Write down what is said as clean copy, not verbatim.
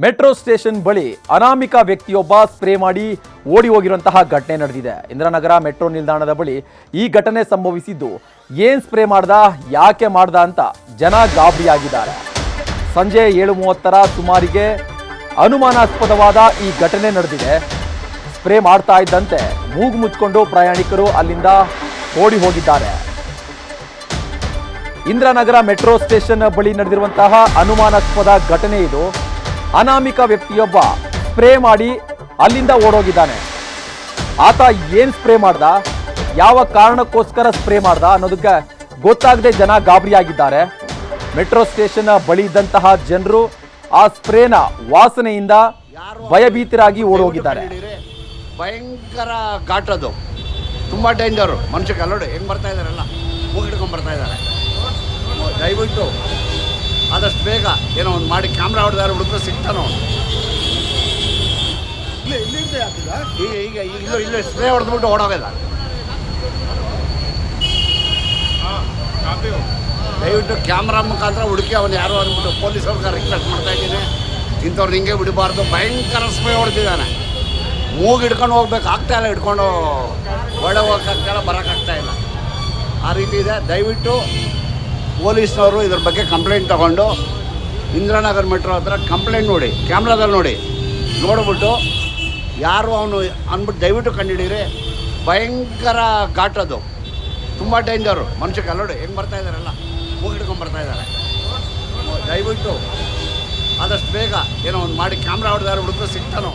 Metro station ಬಳಿ ಅನಾಮಿಕ ವ್ಯಕ್ತಿಯೊಬ್ಬ spray ಮಾಡಿ ಓಡಿ ಹೋಗಿರುವಂತಹ ಘಟನೆ ನಡೆದಿದೆ. ಇಂದಿರಾನಗರ ಮೆಟ್ರೋ ನಿಲ್ದಾಣದ ಬಳಿ ಈ ಘಟನೆ ಸಂಭವಿಸಿದ್ದು. ಏನ್ ಸ್ಪ್ರೇ ಮಾಡ್ದ, ಯಾಕೆ ಮಾಡ್ದ ಅಂತ ಜನ ಗಾಬರಿಯಾಗಿದ್ದಾರೆ. ಸಂಜೆ 7:30 ಸುಮಾರಿಗೆ ಅನುಮಾನಾಸ್ಪದವಾದ ಈ ಘಟನೆ ನಡೆದಿದೆ. ಸ್ಪ್ರೇ ಮಾಡ್ತಾ ಇದ್ದಂತೆ ಮೂಗು ಮುಚ್ಚಿಕೊಂಡು ಪ್ರಯಾಣಿಕರು ಅಲ್ಲಿಂದ ಓಡಿ ಹೋಗಿದ್ದಾರೆ. ಇಂದಿರಾನಗರ ಮೆಟ್ರೋ ಸ್ಟೇಷನ್ ಬಳಿ ನಡೆದಿರುವಂತಹ ಅನುಮಾನಾಸ್ಪದ ಘಟನೆ ಇದು. ಅನಾಮಿಕ ವ್ಯಕ್ತಿಯೊಬ್ಬ ಸ್ಪ್ರೇ ಮಾಡಿ ಅಲ್ಲಿಂದ ಓಡೋಗಿದ್ದಾನೆ. ಆತ ಏನ್ ಸ್ಪ್ರೇ ಮಾಡ್ದ, ಯಾವ ಕಾರಣಕ್ಕೋಸ್ಕರ ಸ್ಪ್ರೇ ಮಾಡ್ದ ಅನ್ನೋದಕ್ಕೆ ಗೊತ್ತಾಗದೆ ಜನ ಗಾಬರಿಯಾಗಿದ್ದಾರೆ. ಮೆಟ್ರೋ ಸ್ಟೇಷನ್ ಬಳಿ ಇದ್ದಂತಹ ಜನರು ಆ ಸ್ಪ್ರೇನ ವಾಸನೆಯಿಂದ ಭಯಭೀತರಾಗಿ ಓಡೋಗಿದ್ದಾರೆ. ಭಯಂಕರ ಘಾಟ್ ಅದು, ತುಂಬ ಡೇಂಜರು. ಮನುಷ್ಯಕ್ಕೆ ಅಲ್ಲೋಡಿ ಹೆಂಗೆ ಬರ್ತಾ ಇದ್ದಾರಲ್ಲ, ಮೂಗಿಡ್ಕೊಂಡು ಬರ್ತಾ ಇದ್ದಾರೆ. ದಯವಿಟ್ಟು ಆದಷ್ಟು ಬೇಗ ಏನೋ ಒಂದು ಮಾಡಿ ಕ್ಯಾಮ್ರಾ ಹೊಡೆದಾರು ಹುಡುಗರು ಸಿಗ್ತಾನೋ. ಈಗ ಇಲ್ಲೇ ಸ್ಪ್ರೇ ಹೊಡೆದ್ಬಿಟ್ಟು ಓಡೋಗಿಲ್ಲ. ದಯವಿಟ್ಟು ಕ್ಯಾಮ್ರಾ ಮುಖಾಂತರ ಹುಡುಕಿ ಅವನು ಯಾರೋ ಅಂದ್ಬಿಟ್ಟು ಪೊಲೀಸವ್ರಿಗೆ ರಿಕ್ವೆಸ್ಟ್ ಮಾಡ್ತಾ ಇದ್ದೀನಿ, ಇಂಥವ್ರು ಹಿಂಗೆ ಬಿಡಬಾರ್ದು. ಭಯಂಕರ ಸ್ಪ್ರೇ ಹೊಡೆದಿದ್ದಾನೆ. ಮೂಗು ಹಿಡ್ಕೊಂಡು ಹೋಗ್ಬೇಕು ಆಗ್ತಾಯಿಲ್ಲ, ಹಿಡ್ಕೊಂಡು ಒಳ್ಳೆ ಹೋಗೋಕ್ಕಾಗ್ತಾಯಿಲ್ಲ, ಬರೋಕ್ಕಾಗ್ತಾಯಿಲ್ಲ. ಆ ರೀತಿ ಇದೆ. ದಯವಿಟ್ಟು ಪೊಲೀಸ್ನವರು ಇದ್ರ ಬಗ್ಗೆ ಕಂಪ್ಲೇಂಟ್ ತೊಗೊಂಡು ಇಂದಿರಾನಗರ ಮೆಟ್ರೋ ಹತ್ರ ಕಂಪ್ಲೇಂಟ್ ನೋಡಿ, ಕ್ಯಾಮ್ರಾದಲ್ಲಿ ನೋಡಿಬಿಟ್ಟು ಯಾರು ಅವನು ಅಂದ್ಬಿಟ್ಟು ದಯವಿಟ್ಟು ಕಂಡುಹಿಡೀರಿ. ಭಯಂಕರ ಘಾಟ್ ಅದು, ತುಂಬ ಡೇಂಜರು. ಮನುಷ್ಯಕ್ಕೆ ಅಲ್ಲೋಡಿ ಹೆಂಗೆ ಬರ್ತಾ ಇದ್ದಾರಲ್ಲ, ಮೂಗಿಡ್ಕೊಂಡು ಬರ್ತಾ ಇದ್ದಾರೆ. ದಯವಿಟ್ಟು ಆದಷ್ಟು ಬೇಗ ಏನೋ ಒಂದು ಮಾಡಿ ಕ್ಯಾಮ್ರಾ ಹೊಡೆದಾರು ಹುಡುಗರು ಸಿಗ್ತಾನೋ.